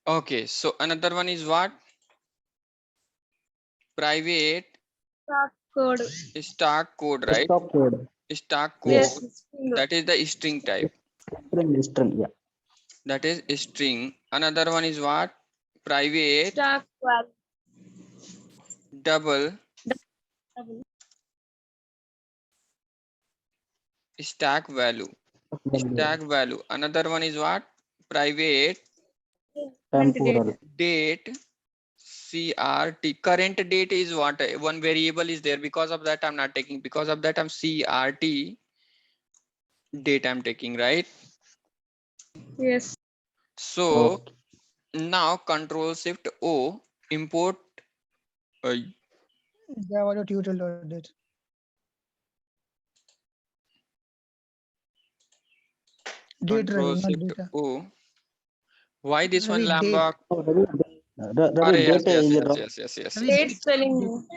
Okay, so another one is what? Private Stock code. stock code, right? Stock code. Stock code, Yes. that is the string type. String, yeah. That is string. Another one is what? Private Stock value. double stack value. Stack value. Another one is what? Private Temporal. date CRT. Current date is what? One variable is there. Because of that, I'm not taking. Because of that, I'm CRT date I'm taking, right? Yes. So Okay. now Control Shift O, import. Java tutorial did. Date Control Ravi, not Shift data. O. Why this one, Ravi, date. Lambda? Ravi, Yes, data yes, is yes, wrong. yes, yes, yes. Ravi, Yes. Date spelling.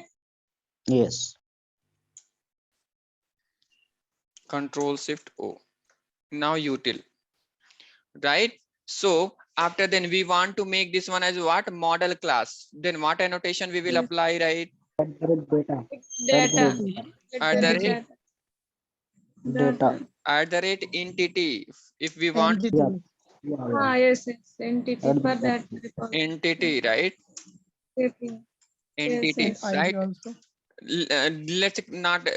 Yes. Control Shift O. Now util, right? So after then we want to make this one as what? Model class. Then what annotation we will Yes. apply, right? Data. Data. At the rate, Data. at the rate entity. If we want entity. Yeah. Yeah. Yes, it's entity At for the that. entity, right? Yes, Entity, And yes. ID right? also. Let's not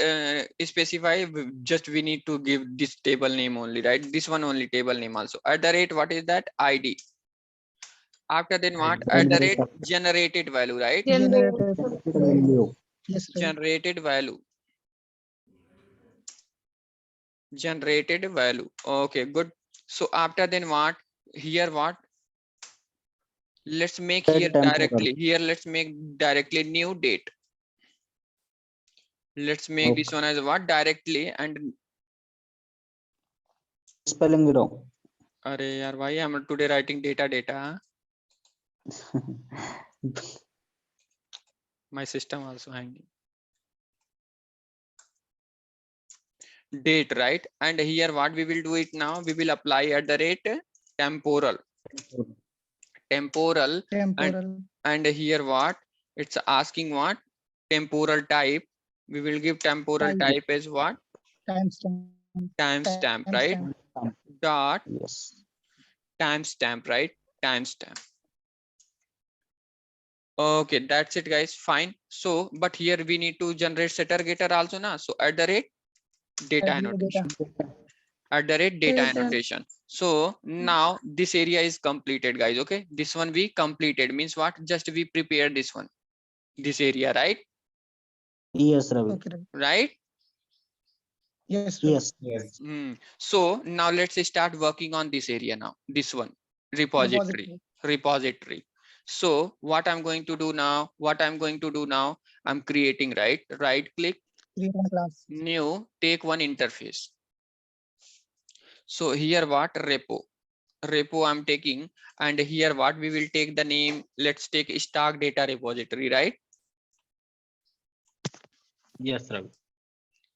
specify, just we need to give this table name only, right? This one only, table name also. At the rate, what is that? ID. After then what? At the rate generated value, right? Generated. value. Yes, Ravi. Generated value. Generated value. Okay, good. So after then what? Here what? Let's make here Temporal. directly. Here let's make directly new date. Let's make this one as what? Directly. And Spelling wrong. array yaar, why I'm today writing data? My system also hanging. Date, right? And here what we will do it now? We will apply at the rate temporal. Temporal. Temporal. And here what? It's asking what? Temporal type. We will give temporal type as what? Timestamp. Timestamp, right? Dot Yes. timestamp, right? Timestamp. Okay, that's it, guys. Fine. So, but here we need to generate setter getter also, na? So at the rate data annotation. At the rate data annotation. So now this area is completed, guys. Okay, this one we completed means what? Just we prepare this one, this area, right? Yes, Ravi. Okay, Ravi. Right? Yes, Ravi. Yes. So now let's start working on this area now. This one, repository. Repository. So what I'm going to do now? I'm creating, right? Right click, Create one class. new, take one interface. So here what? Repo I'm taking, and here what we will take the name. Let's take stock data repository, right? Yes, Ravi.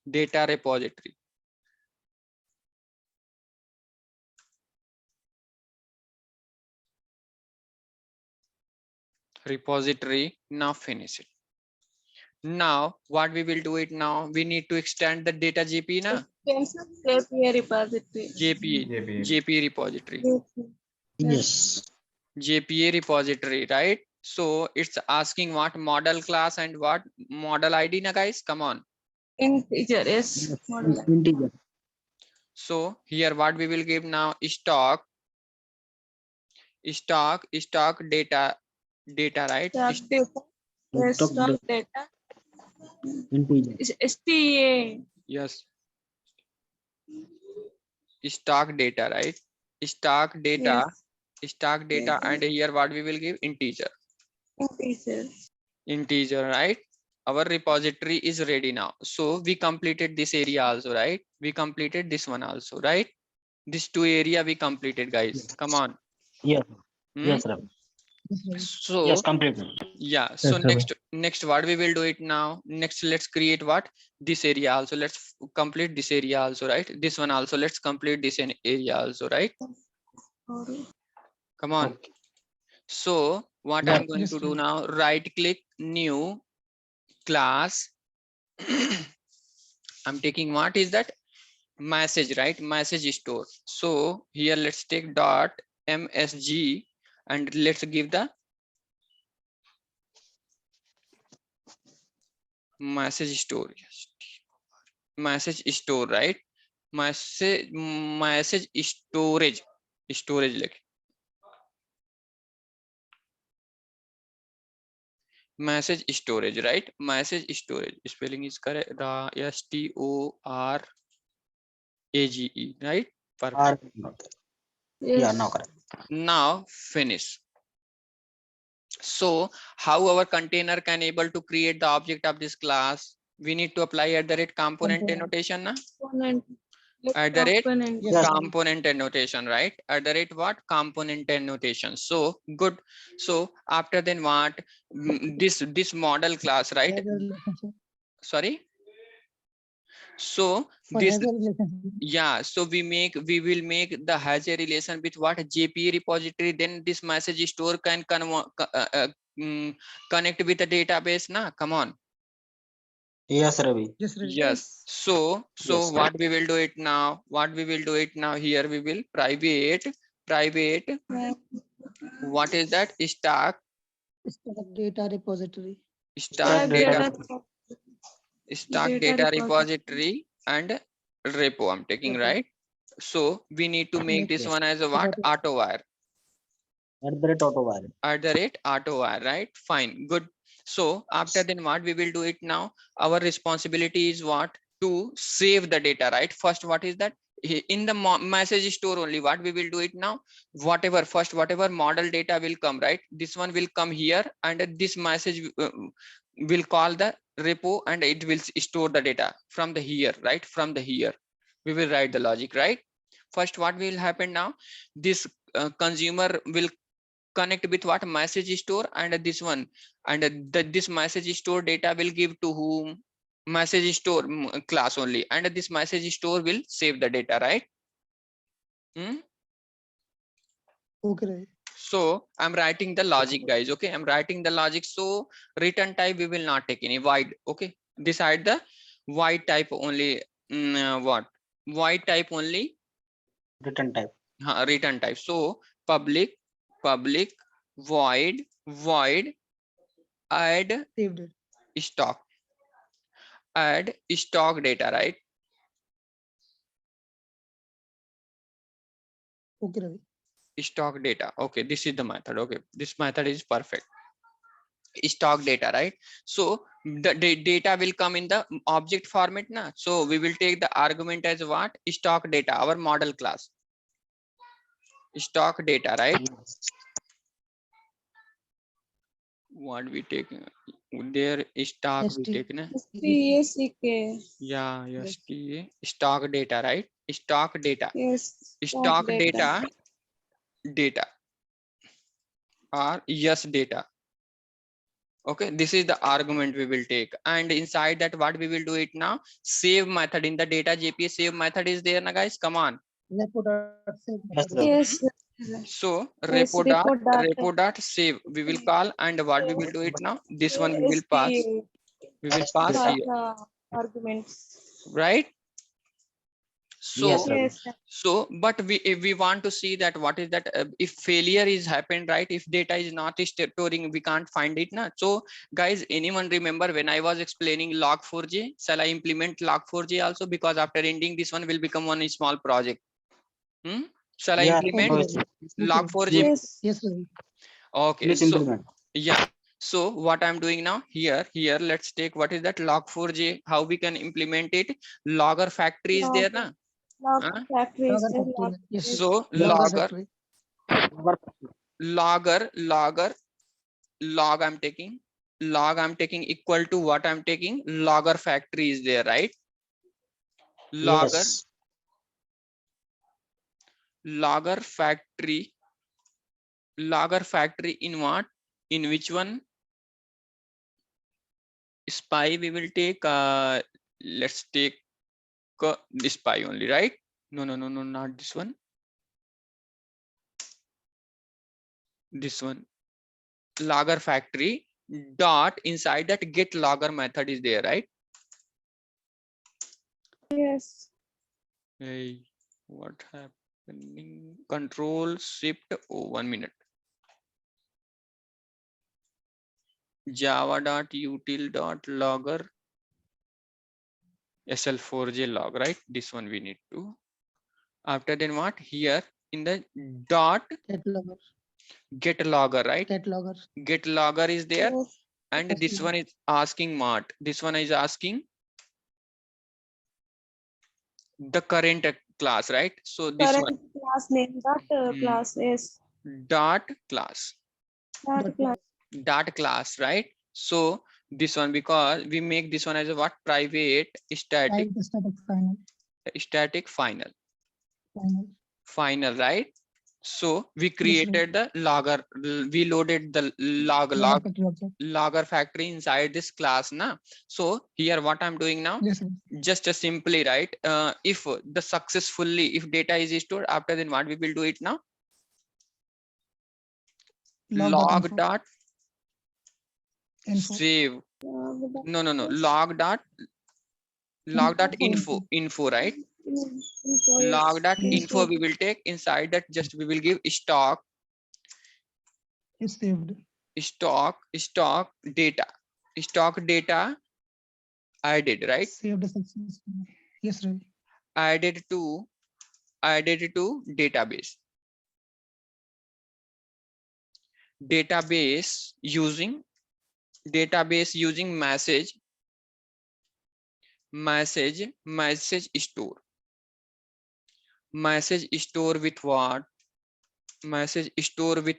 Data repository. Repository. Now finish it. Now what we will do it now? We need to extend the data JP na? JPA repository. JP repository. Yes. JPA repository, right? So it's asking what? Model class and what? Model ID na, guys? Come on. Integer, yes. Model. Integer. So here what we will give now? Stock data, right? Stock data. Yes, stock data. Integer. STA. Yes. Stock data, right? Stock data. Yes. Stock data. And here what we will give? Integer. Integer, right? Our repository is ready now. So we completed this area also, right? We completed this one also, right? This two area we completed, guys. Come on. Yes. Yes, Ravi. So Yes, completely. yeah, so next what we will do it now? Next let's create what? This area also. Let's complete this area also, right? This one also, let's complete this area also, right? Come on. So what Yeah. I'm going Yes, to do sir. now, right click new class. I'm taking what is that message, right? Message store. So here let's take dot msg and let's give the message store. Yes. Message store, right? Message storage like message storage, right? Message storage spelling is correct. STORAGE, right? Perfect. Yeah, no Yes. correct. Now finish. So how our container can able to create the object of this class? We need to apply at the rate component Component. annotation na? Component. Like At the rate component. Yes, sir. component annotation, right? At the rate what? Component annotation. So good. So after then what? This model class, right? Has a relationship. Sorry. So For this, has a relationship. yeah, so we will make the has a relation with what? JPA repository. Then this message store can connect with the database na. Come on. Yes, Ravi. Yes, Ravi. Yes. Yes. So Yes. what we will do it now? What we will do it now? Here we will private. Yeah. What is that? Stock data repository. Stack Stack data data. Data data repository. repository and repo. I'm taking, Repo. right. So we need to make this Yes. one as a what? Auto. Auto wire. At the rate auto wire. At the rate auto wire, right? Fine, good. So after then what we will do it now? Our responsibility is what? To save the data, right? First, what is that? In the message store only, what we will do it now? Whatever model data will come, right? This one will come here and this message will call the repo and it will store the data from the here, right? From the here we will write the logic, right? First, what will happen now? This consumer will connect with what? Message store and this one, and this message store data will give to whom? Message store class only, and this message store will save the data, right? Okay, Ravi. So I'm writing the logic, guys. Okay, I'm writing the logic. So return type we will not take any void. Okay, decide the void type only. What void type only? Return type. Return type. So public void add Saved it. stock, add stock data, right? Okay, Ravi. Stock data. Okay, this is the method. Okay, this method is perfect. Stock data, right? So the data will come in the object format na. So we will take the argument as what? Stock data, our model class. Stock data, right? Yes. What we take there? Stock we ST. take na. SPACK. Yeah, Yes. stock data, right? Stock data. Yes. Stock Stock data. data or yes data. Okay, this is the argument we will take, and inside that what we will do it now? Save method in the data JPA. Save method is there na, guys? Come on. Repo dot save Yes, method. Ravi. Yes. So Yes. Report data. repo dot save we will call, and what we will do it now? This one we will pass. SPA. We will Yes, pass data. here, Arguments. right? Yes, So Ravi. Yes. but if we want to see that what is that, if failure is happened, right? If data is not storing, we can't find it na. So guys, anyone remember when I was explaining log4j? Shall I implement log4j also? Because after ending this one will become one small project. Shall I Yeah, implement Okay, no Ravi. issue. Okay, Ravi. log4j? Please, Yes. Yes, Ravi. Okay, please so implement. yeah, so what I'm doing now, here let's take what is that log4j, how we can implement it. Logger factory is Log. there na. Log Huh? factory is Logger there. factory. Log. Yes, yes. So Logger logger factory. logger log I'm taking equal to what? I'm taking logger factory is there, right? logger Yes. logger factory logger factory in what? In which one? Spy we will take, let's take this spy only, right? No, not this one. This one. logger factory dot inside that get logger method is there, right? Yes. Hey, what happening? Control shift. Oh, 1 minute. Java.util.logger SL4J log, right? This one we need to. After then what? Here in the dot Get logger. get logger, right? Get logger. Get logger is there, Yes. and Yes, this yes. one is asking what? This one is asking the current class, right? So this one Current class name. That class is dot class. that Dot class. Dot class, right? So this one, because we make this one as a what? Private static Type static final. final Final. final, right? So we Yes, right. created the logger, we loaded the Logger factory object. logger factory inside this class now. So here what I'm doing now, Yes, sir. just simply, right? If the successfully, if data is stored, after then what we will do it now? Log Log.info. dot Info. save. Without No, this. log dot Info. info, right? Info, Log yes. dot Yes. info we will take inside that, just we will give stock Is saved. data, stock data added, right? Saved successfully. Yes, Ravi. Added to database. Database using message store. Message store with what? Message store with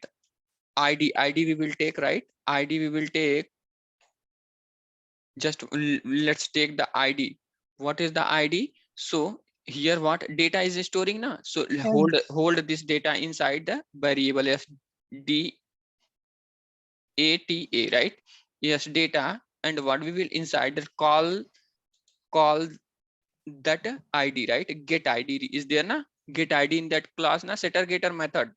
ID we will take, right? ID we will take, just let's take the ID. What is the ID? So here what data is storing now? So hold this data inside the variable as data, right? Yes, data, and what we will inside the call that ID, right? Get ID is there na? Get ID in that class na, setter getter method.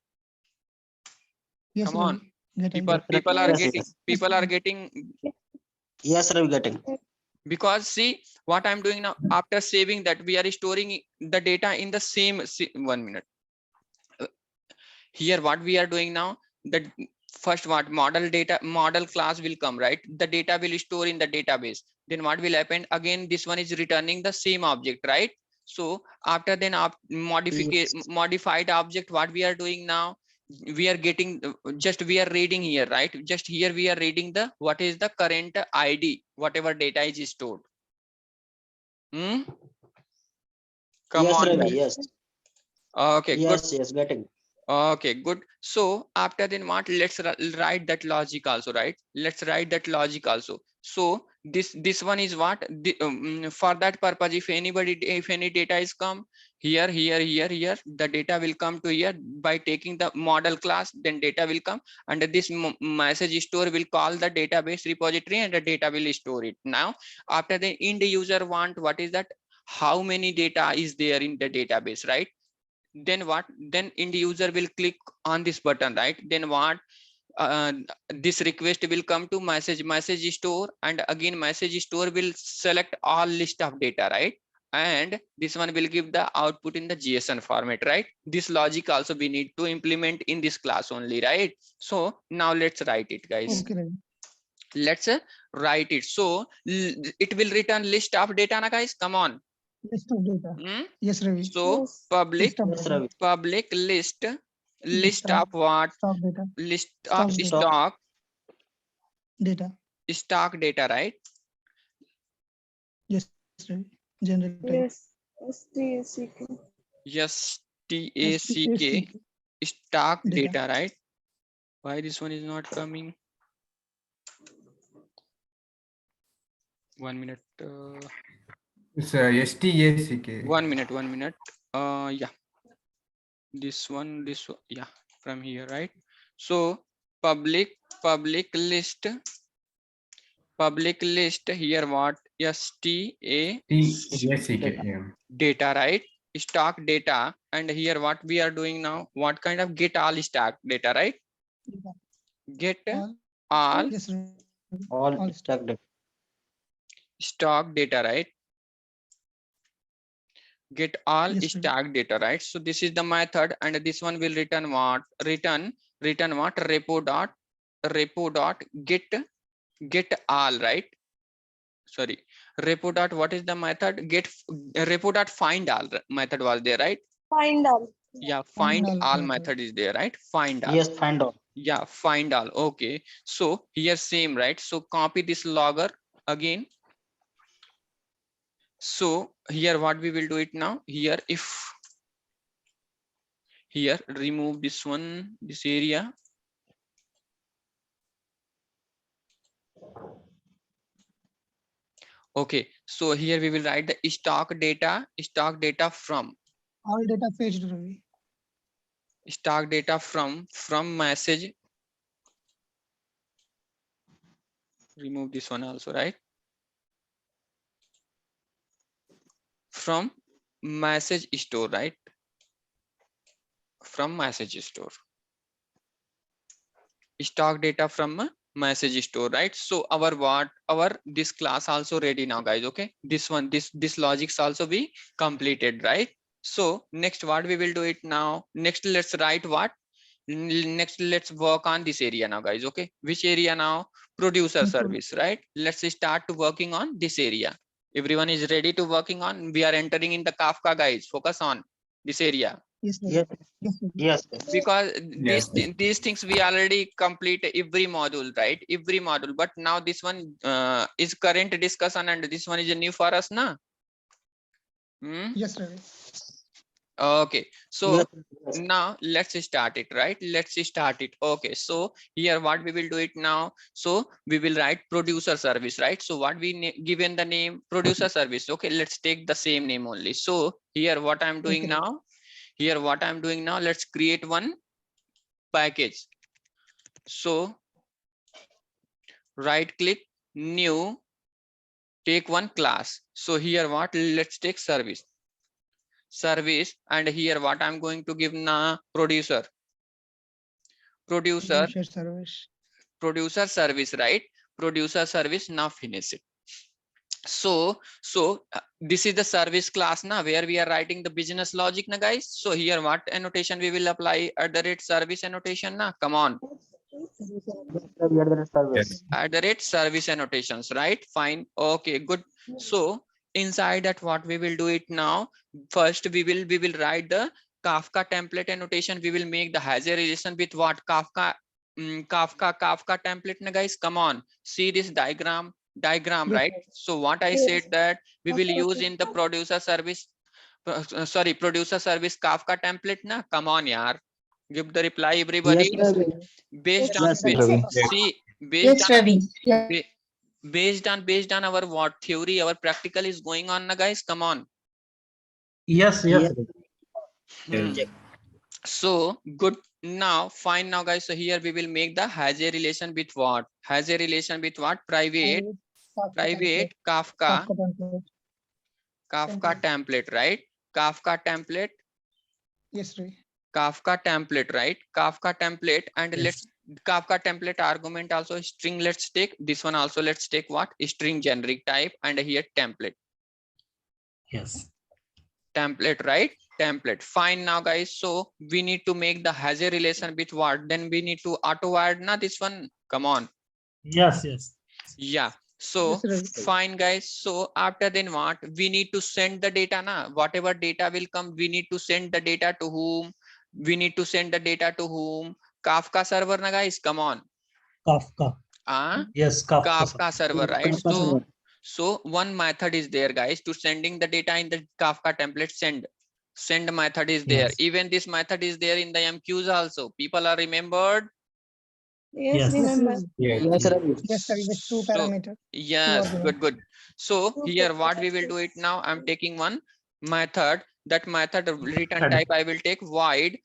Yes, Come on, Ravi. Get people ID. are Yes. getting, Yes, Ravi. Yes, Ravi, getting. because see what I'm doing now, after saving that, we are storing the data in the same 1 minute. Here what we are doing now, that first what model class will come, right? The data will store in the database. Then what will happen again? This one is returning the same object, right? So after then Yes. modified object, what we are doing now, we are getting just we are reading here, right? Just here we are reading the what is the current ID, whatever data is stored. Come Yes, on, Ravi, guys. yes. Okay, good. Yes, getting. Okay, good. So after then what, let's write that logic also, right? Let's write that logic also. So this one is what for that purpose, if any data is come here, the data will come to here by taking the model class, then data will come, and this message store will call the database repository, and the data will store it. Now after the end user want, what is that, how many data is there in the database, right? Then what, then end user will click on this button, right? Then what, uh, this request will come to message store, and again message store will select all list of data, right? And this one will give the output in the JSON format, right? This logic also we need to implement in this class only, right? So now let's write it, guys. Okay, Ravi. Let's write it. So it will return list of data na, guys, come on. List of data. Hmm? Yes, Ravi. So Yes. public List of Yes, data. Ravi. public list List of of what? stock data. List Stock of data. stock Data. data, right? Yes, Ravi. General type. Yes. STSCK. Yes, STACK. stock Data. data, right? Why this one is not coming? 1 minute. It's STACK. 1 minute. Yeah, this one, yeah, from here, right? So public list here what? STA STACK. Yeah. data, right? Stock data, and here what we are doing now, what kind of get all stock data, right? Data. Get All all Yes, Ravi. All All stack data. stock data, right? Get all Yes, Ravi. stack data, right? So this is the method, and this one will return what? Return what? Repo dot get all, right? Sorry, repo dot what is the method? Get repo dot find all method was there, right? Find all. Yeah, Find find all all method. method is there, right? Find all. Yes, find all. Yeah, find all. Okay, so here same, right? So copy this logger again. So here what we will do it now, here if here remove this one, this area. Okay, so here we will write the stock data from All data fetched, Ravi. stock data from message. Remove this one also, right? From message store, right? From message store. Stock data from a message store, right? So our this class also ready now, guys. Okay, this one, this logics also be completed, right? So next what we will do it now, next let's write what, next let's work on this area now, guys. Okay, which area now? Producer service, right? Let's start to working on this area. Everyone is ready to working on, we are entering in the Kafka, guys. Focus on this area, Yes, Ravi. Yes, Yes, Ravi. yes, because Yes. these things we already complete every module, right? Every module, but now this one is current discussion, and this one is new for us na. Yes, Ravi. Okay, so yes, yes. now let's start it, right? Let's start it. Okay, so here what we will do it now, so we will write producer service, right? So what we given the name producer service. Okay, let's take the same name only. So here what I'm doing Okay. now, here what I'm doing now, let's create one package. So right click, new, take one class. So here what, let's take service, and here what I'm going to give na, producer Producer service. service, right? Producer service, now finish it. So this is the service class now, where we are writing the business logic na, guys. So here what annotation we will apply? At the rate service annotation na, come on. Yes, sir, we are the service. Yes. At the rate service annotations, right? Fine. Okay, good. So inside that what we will do it now, first we will write the Kafka template annotation. We will make the has a relation with what? Kafka Kafka template na, guys. Come on, see this diagram, Yes, right? So what I Yes. said that we will Okay, use okay. in the producer service producer service Kafka template na. Come on yaar, give the reply everybody. Yes, Ravi. Based on Yes, Ravi. see, based Yes, on Ravi. Yeah. based on our what theory, our practical is going on na, guys. Come on. Yes, yes, Ravi. Hmm. So good. Now fine now, guys. So here we will make the has a relation with what? Has a relation with what? Private Kafka Kafka template. template, right? Kafka template, Yes, Ravi. Kafka template, right? Kafka template, and Yes. let's Kafka template argument also string. Let's take this one also. Let's take what? String generic type, and here template. Yes. Template, right? Template. Fine now, guys. So we need to make the has a relation with what? Then we need to auto add na this one. Come on. Yes, yes. Yeah. So Yes, Ravi. fine, guys. So after then what? We need to send the data na. Whatever data will come, we need to send the data to whom? We need to send the data to whom? Kafka server na, guys. Come on. Kafka. Yes, Kafka server, right? Kafka server. So one method is there, guys, to sending the data in the Kafka template. Send method is there. Yes. Even this method is there in the MQs also. People are remembered. Yes, Yes. remember. Yes. Yes, Ravi. Yes, Ravi. With two So parameters. yes, good. So Okay. here what we will do it now, I'm taking one method. That method return type I will take void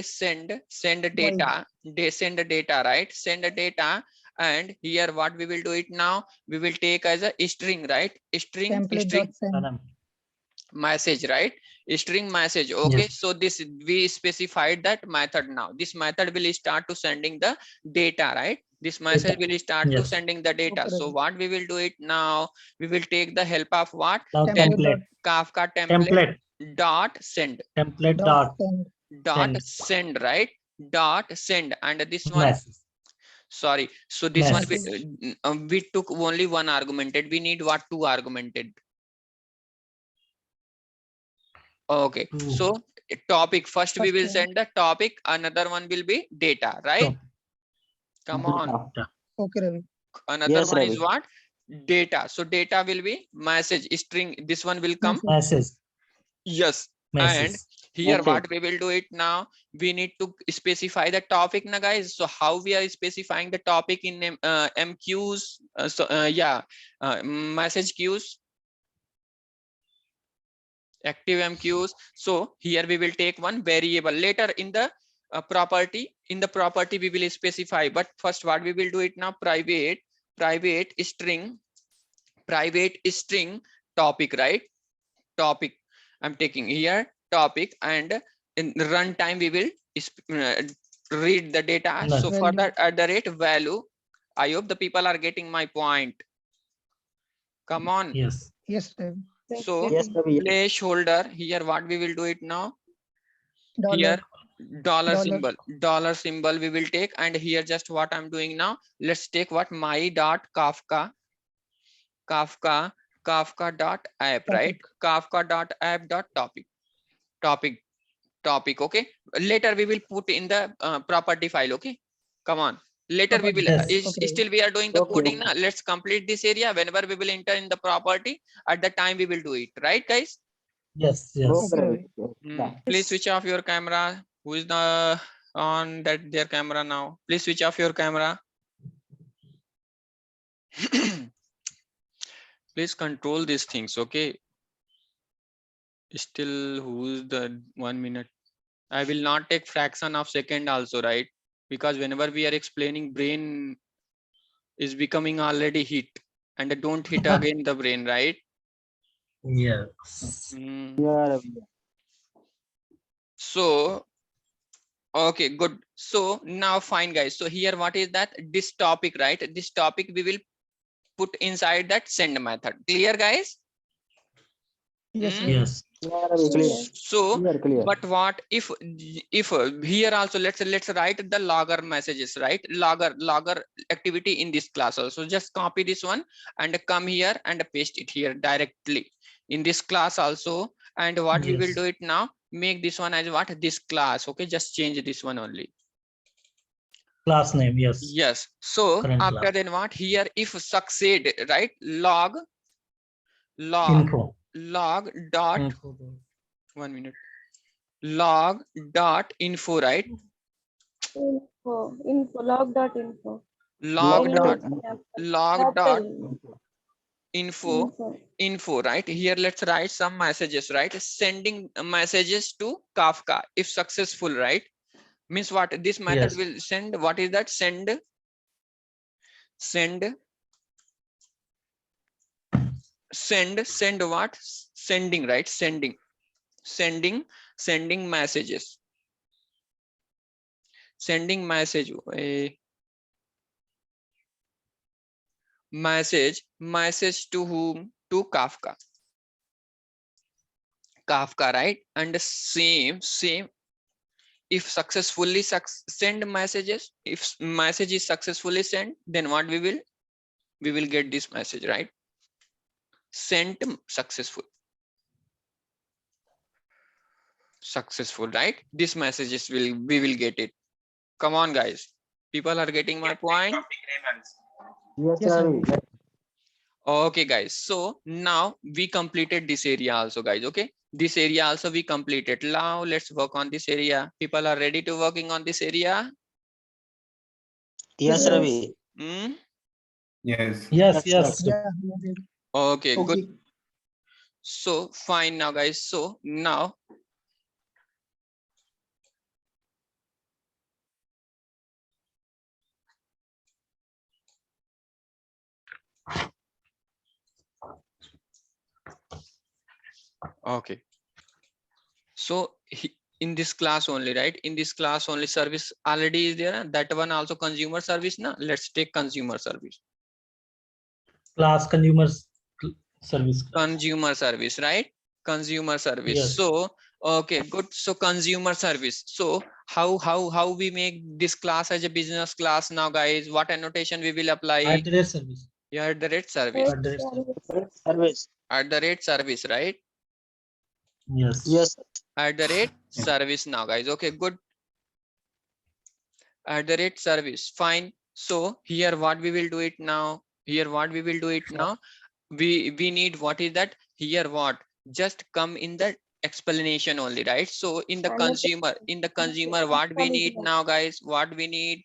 send data, send the data, right? Send the data. And here what we will do it now, we will take as a string, right? String Template.send. message, right? String message. Okay, so this we specified that method. Now this method will start to sending the data, right? this message will start to Yes. sending the data. Okay, So Ravi. what we will do it now, we will take the help of what? Now Template. Kafka template template dot send dot Send. send, right? Dot send, and this one, message. sorry, so this one Message. we took only one argumented. We need what? Two argumented. Okay, Two. so topic first we First will one. send the topic, another one will be data, right? Top. Come on, Okay, Ravi. another Yes, one is Ravi. what? Data. So data will be message string, this one will come. Message. Message. Yes, and Message. here Message. what we will do it now, we need to specify the topic now, guys. So how we are specifying the topic in MQs? Message queues, active MQs. So here we will take one variable. Later in the property, we will specify, but first what we will do it now, private string topic, right? Topic, I'm taking here topic, and in runtime we will read the data. So Value. for that value, I hope the people are getting my point. Come on. Yes. Yes, Ravi. So Yes, Ravi. placeholder, here what we will do it now, Dollar. here dollar Dollar. symbol we will take, and here just what I'm doing now, let's take what, my dot Kafka dot app, right? Kafka dot app dot topic. Okay, later we will put in the property file. Okay, come on, later we will Yes. still we are doing the Okay, coding okay. now. Let's complete this area. Whenever we will enter in the property, at the time we will do it, right, guys? Yes. Okay, Yes. Ravi. Please switch off your camera. Who is the on that their camera now? Please switch off your camera. Please control these things. Okay, still who's the 1 minute? I will not take fraction of second also, right? Because whenever we are explaining, brain is becoming already hit, and don't hit again the brain, right? Yes. Yeah, Ravi. So okay, good. So now fine, guys. So here what is that? This topic, right? This topic we will put inside that send method. Clear, guys? Yes, Ravi. Yes. Yeah, Ravi. Clear. So Clear. but what if here also let's write the logger messages, right? Logger activity in this class also. Just copy this one and come here and paste it here directly in this class also. And what we will Yes. do it now, make this one as what? This class. Okay, just change this one only. Class name. Yes. Yes. So Current after class. then what, here if succeed, right? Log Info. dot Info. 1 minute, log dot info, right? Log dot info. Log dot Capital info, right? Here let's write some messages, right? Sending messages to Kafka if successful, right? Means what, this method Yes. will send, what is that? Send what? Sending, right? Sending messages, sending message, message to whom? To Kafka, right? And same if successfully send messages, if message is successfully sent, then what we will get this message, right? Sent successful, right? This messages we will get it. Come on, guys, people are getting my point. Yes, Yes, Ravi. Ravi. Okay, guys, so now we completed this area also, guys. Okay, this area also we completed. Now let's work on this area. People are ready to working on this area. Yes, Ravi. Yes. Yes. Yes. Yeah. Okay, good. So fine now, guys. So now okay, so in this class only, right? In this class only service already is there. That one also consumer service. Now let's take consumer service. Class consumers service. Consumer service, right? Consumer service. Yes. So okay, good. So consumer service. So how we make this class as a business class now, guys? What annotation we will apply? At the rate service. Yeah, at the rate service. At the rate service. Service. At the rate service, right? Yes. Yes. At the rate Yeah. service now, guys. Okay, good. At the rate service, fine. So here what we will do it now? Here what we will do it now? We need, what is that? Here what? Just come in the explanation only, right? So in the consumer, what we need now, guys? What we need?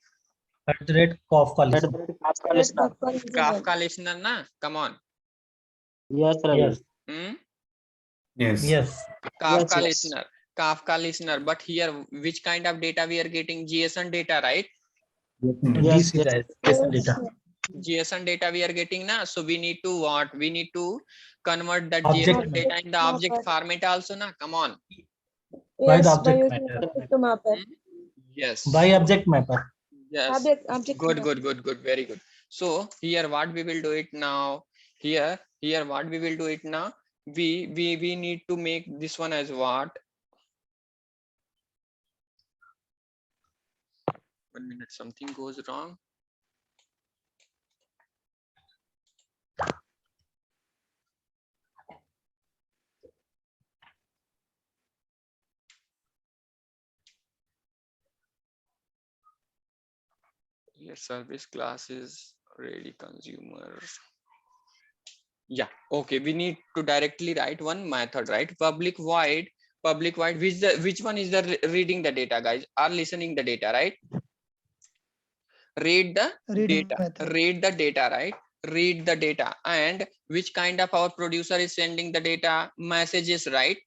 At the rate Kafka At listener. the rate Kafka listener. Kafka listener, na? Come on. Yes, Ravi. Yes. Hmm? Yes. Yes. Kafka yes. listener. Kafka listener. But here, which kind of data we are getting? JSON data, right? Yes, DC guys. JSON data. JSON data we are getting now. So we need to what? We need to convert that Object JSON data in the object format also, na? Come on. By the Yes, by object using matter. object to mapper. Hmm? Yes. By object mapper. Yes. Object Good, mapper. good. Very good. So here what we will do it now. Here what we will do it now. We need to make this one as what? 1 minute, something goes wrong. Yes, service class is ready consumer. Yeah, okay. We need to directly write one method, right? Public void, which one is the reading the data, guys? Are listening the data, right? Read the Reading data, method. read the data, right? Read the data. And which kind of our producer is sending the data? Messages, right?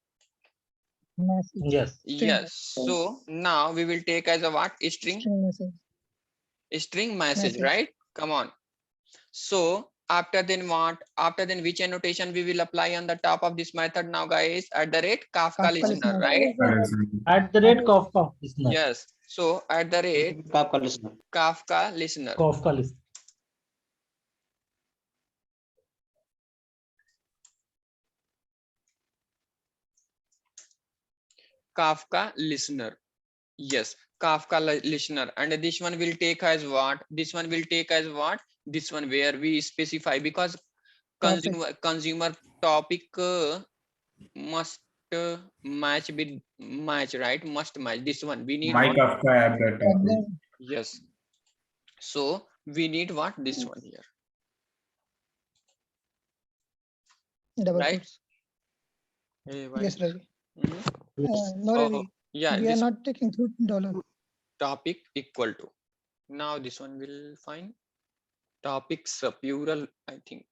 Message. Yes. String. Yes. So now we will take as a what? String Message. string message, Message. right? Come on. So after then what? After then which annotation we will apply on the top of this method now, guys? At the rate Kafka Kafka listener, listener. right? At the rate Kafka listener. Yes. So at the rate Kafka listener. Kafka listener. Kafka listener. Kafka listener. Yes, Kafka listener. And this one will take as what? This one will take as what? This one where we specify, because Topic. consumer topic must match with match, right? Must match. This one we need My what? Kafka app data. Then Yes. So we need what? This one here, double right? quotes. Hey, why Yes, is- Ravi. Mhm. No, Oh, Ravi. yeah, We are this not taking $2. topic equal to. Now this one will find topics plural, I think.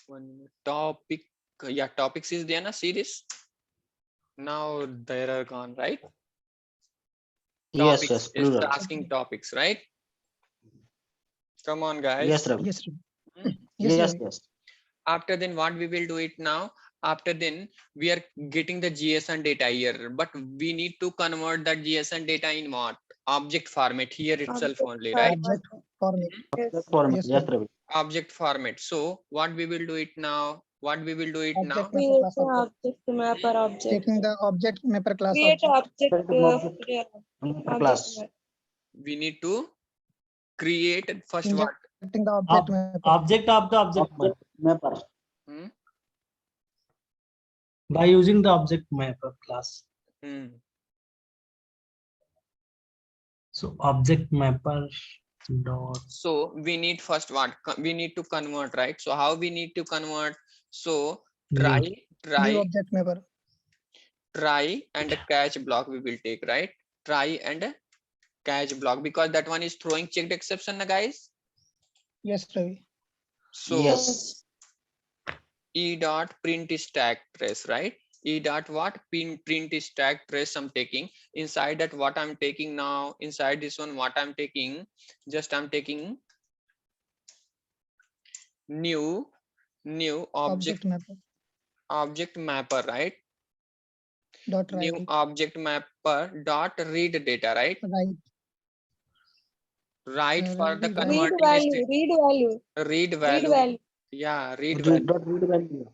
1 minute. Topic, yeah, topics is there na, see this. Now there are gone, right? Yes, Topics yes, is plural. asking topics, right? Come on, guys. Yes, Ravi. Yes, Ravi. Hmm? Yes, Yes, Ravi. yes. After then what we will do it now? After then we are getting the JSON data here, but we need to convert that JSON data in what? Object format here itself only, right? Object format. That format. Yes, Yes, Ravi. Ravi. Object format. So what we will do it now? What we will do it now? Object mapper class Create object. object mapper object. Taking the object mapper class Create object. object Class. mapper. We need to create first what? Injecting the object mapper. Object of the object mapper. Mapper. Hmm? By using the object mapper class. Hmm. So object mapper dot. So we need first what? We need to convert, right? So how we need to convert? So try, New object mapper. try and a catch block we will take, right? Try and a catch block, because that one is throwing checked exception, guys. Yes, Ravi. So Yes. e dot print is stack trace, right? E dot what? Print is stack trace I'm taking. Inside that what I'm taking now, inside this one what I'm taking, just I'm taking new Object mapper. object mapper, right? Dot new right. object mapper dot read data, right? Right. Right for the Read converting Read value. read Read value. value. Yeah, read Read value. dot read value.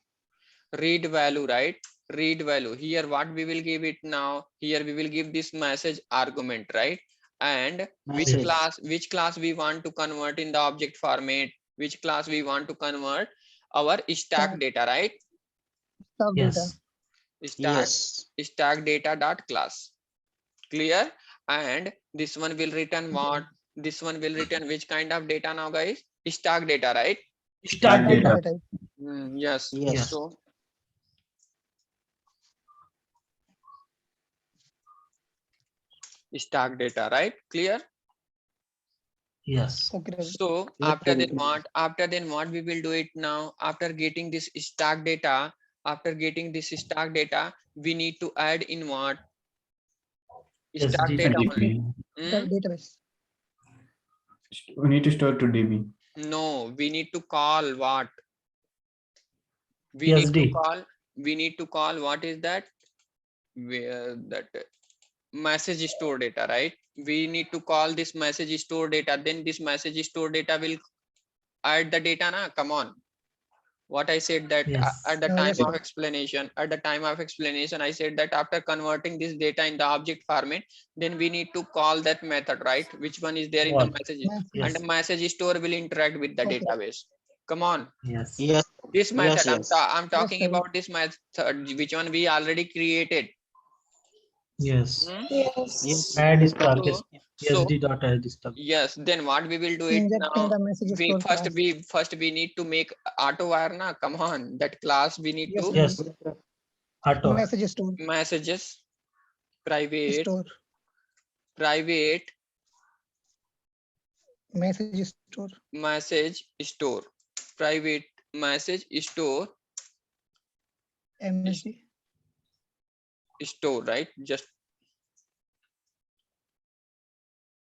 Read value, right? Read value. Here what we will give it now? Here we will give this message argument, right? And Message. which class we want to convert in the object format, which class we want to convert our stack data, right? Stock data. Yes. Stack data dot class. Clear? And this one will return what? This one will return which kind of data now, guys? Stack data, right? Start Start data. data. Yes. Yes. So stack data, right? Clear? Yes. Okay, Ravi. So Yes, after Ravi. then what? After then what we will do it now? After getting this stack data, we need to add in what? Stack SD data to only. DB. Hmm? Database. We need to store to DB. No, we need to call what? We need to PSD. call. We need to call what is that? Where that message store data, right? We need to call this message store data. Then this message store data will add the data. Na, come on. What I said that Yes. at the Yes, time sir. of explanation, I said that after converting this data in the object format, then we need to call that method, right? Which one is there in the What? message? Message. And Yes. the message store will interact with the Okay. database. Come on. Yes. Yes. This method, Yes. I'm Yes, talking Ravi. about this method, which one we already created. Yes. Hmm? Yes. Add stock. So, PSD dot add stock. yes, then what we will do it Injecting now? the message store class. First we need to make auto wire na. Come on, that class we need Yes, to Yes. Auto. Message store. messages private Store. Message store. message store private message store MSG. store, right? Just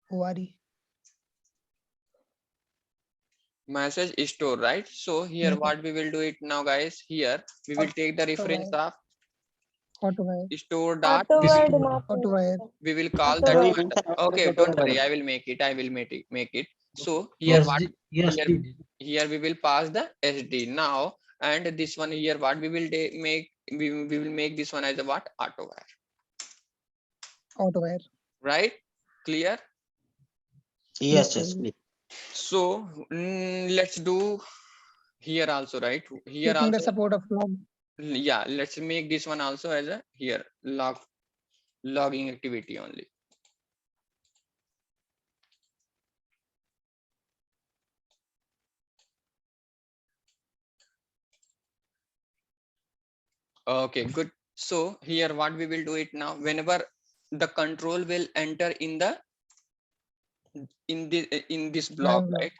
ORE. message store, right? So here what we will do it now, guys? Here we will take the reference of Auto wire. store dot. Auto word Auto wire. We will call Auto that wire. method. Okay, don't worry, I will make it. So here what? Yes. Here we will pass the SD now, and this one here what we will make, we will make this one as a what? Auto wire, Auto wire. right? Clear? Yes. Ravi. So let's do here also, right? Here Taking the also, support of log. yeah, let's make this one also as a here logging activity only. Okay, good. So here what we will do it now, whenever the control will enter in this block, Block. right?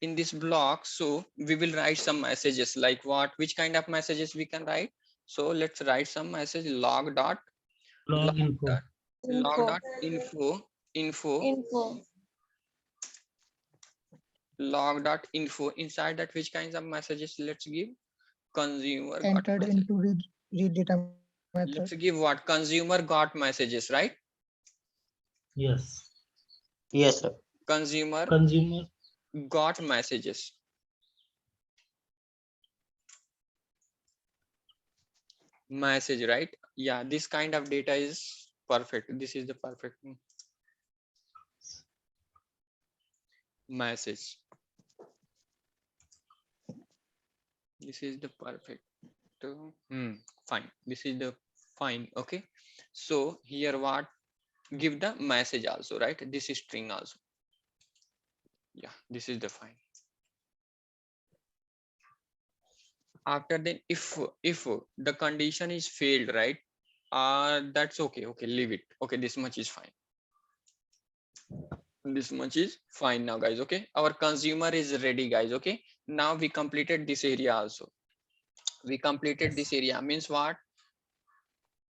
In this block, so we will write some messages like what? Which kind of messages we can write? So let's write some message log dot Log info. info Info. log dot info. Inside that, which kinds of messages? Let's give consumer got Entered message. into read data method. Let's give what? Consumer got messages, right? Yes. Yes, sir. Consumer Consumer. got messages. Message, right? Yeah, this kind of data is perfect. This is the perfect message. This is the perfect. Fine. This is the fine. Okay. So here what? Give the message also, right? This is string also. Yeah, this is the fine. After then, if the condition is failed, right? That's okay. Okay, leave it. Okay, this much is fine. This much is fine now, guys. Okay, our consumer is ready, guys. Okay, now we completed this area also. We completed this area means what?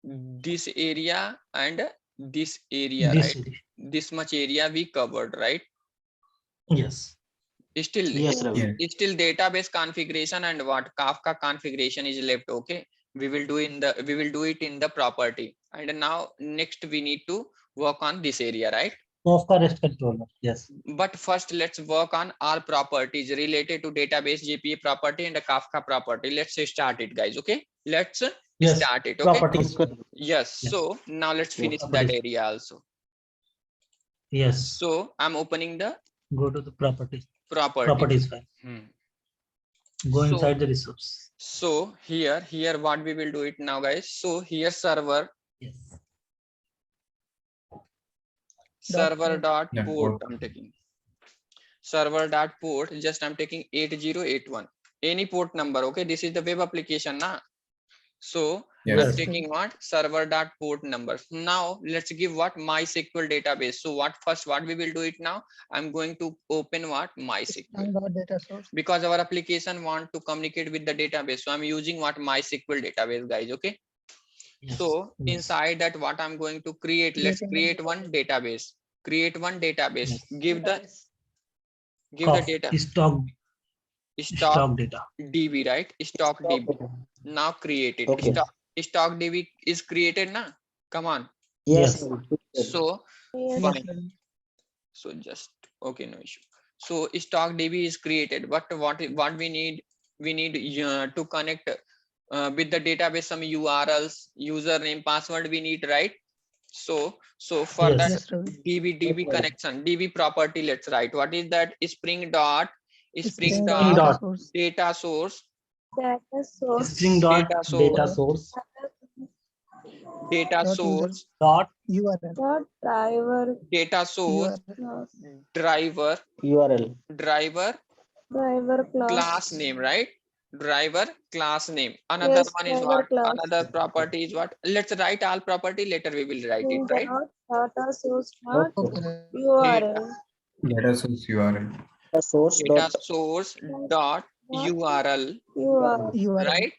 This area and this area, This. right? This much area we covered, right? Yes. Still, Yes, Ravi. Yes. still database configuration and what? Kafka configuration is left. Okay, We will do it in the property. And now next we need to work on this area, right? Kafka REST controller. Yes. But first let's work on all properties related to database JPA property and the Kafka property. Let's start it, guys. Okay, let's Yes. start it. Okay. Properties. Yes. Yes. So now let's finish that Properties. area also. Yes. So I'm opening the Go to the properties. property. Properties file. Go So- inside the resource. So here what we will do it now, guys. So here server Yes. dot Yeah, port port. I'm taking. Server dot port, just I'm taking 8081. Any port number. Okay, this is the web application now. So I'm Yes. taking what server dot port number. Now let's give what MySQL database. So what we will do it now. I'm going to open what MySQL, Dot data source. because our application want to communicate with the database. So I'm using what MySQL database, guys. Okay. Yes. So Yes. inside that what I'm going to create, let's create one database. Create one database. Yes. Give the data Stock stock data. DB, right? Stock DB. Now create it. Okay. Stock DB is created now. Come on. Yes. So Yes. fine. Ravi. So just okay, no issue. So stock DB is created, but what we need to connect with the database some URLs, username, password we need, right? So for Yes. that Yes, Ravi. DB connection, DB property, let's write. What is that? Spring dot Spring dot data source. data source Data source. String dot Data source. data source data Dot user. source dot URL. Dot driver. data source URL. driver URL. driver Driver class name, right? Driver class name. Another Yes, one is driver what? class. Another property is what? Let's write all property, later we will write it, right? Data source dot Okay. URL. Data source URL. Source Data dot source dot URL, URL. URL. right?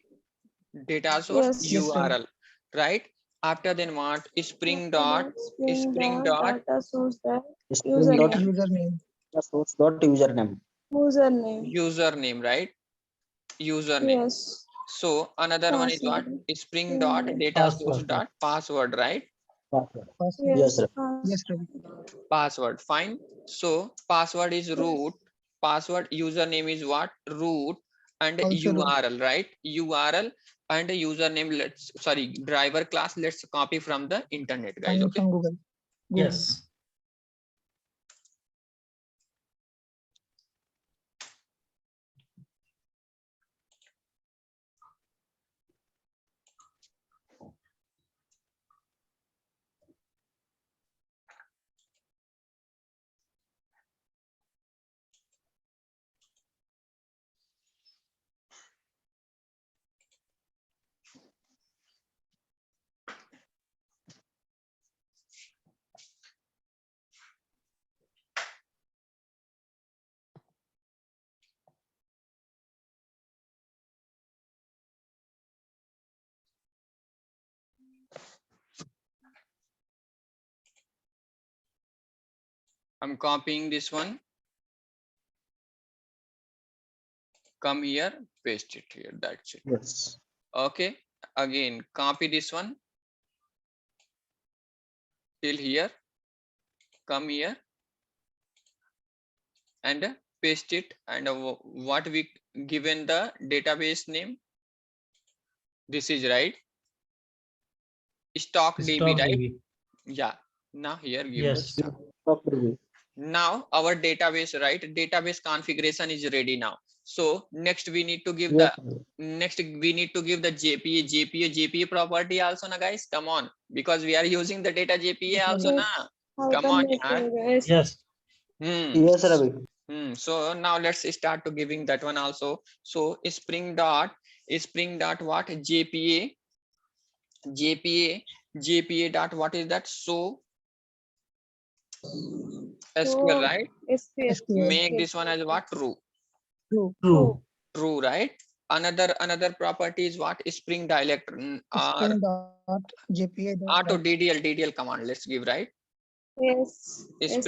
Data source Yes. Yes, Ravi. URL, right? After then what? Spring dot Data source dot string dot Username. source dot username. username. username, right? Username. Yes. So another one is what? Password. Spring dot data source dot password, right? Password. Password. Yes, sir. Yes, Ravi. Password, fine. So password is root, password username is what? Root, and Also root. URL, right? URL and username, let's sorry, driver class, let's copy from the internet, guys. Find Okay. from Google. yes. I'm copying this one. Come here, paste it here. That's it. Yes. Okay. Again, copy this one till here. Come here and paste it. And what we given the database name. This is right. Stock DB, right? DB. Yeah. Now here give Yes. the stock. Stock DB. Now our database, right? Database configuration is ready now. So next we need to give Yes, the JPA property also, na guys. Come on, because we are using the data JPA also, na. Come on, yaar. Yes. Yes. yes, Ravi. So now let's start to giving that one also. So spring dot what? JPA dot what is that? So SQL, right? SQL. Make this one as what? True. True. True, right? Another property is what? Spring dialect or Spring dot JPA dot auto DDL command. Let's give, right? Yes. Spring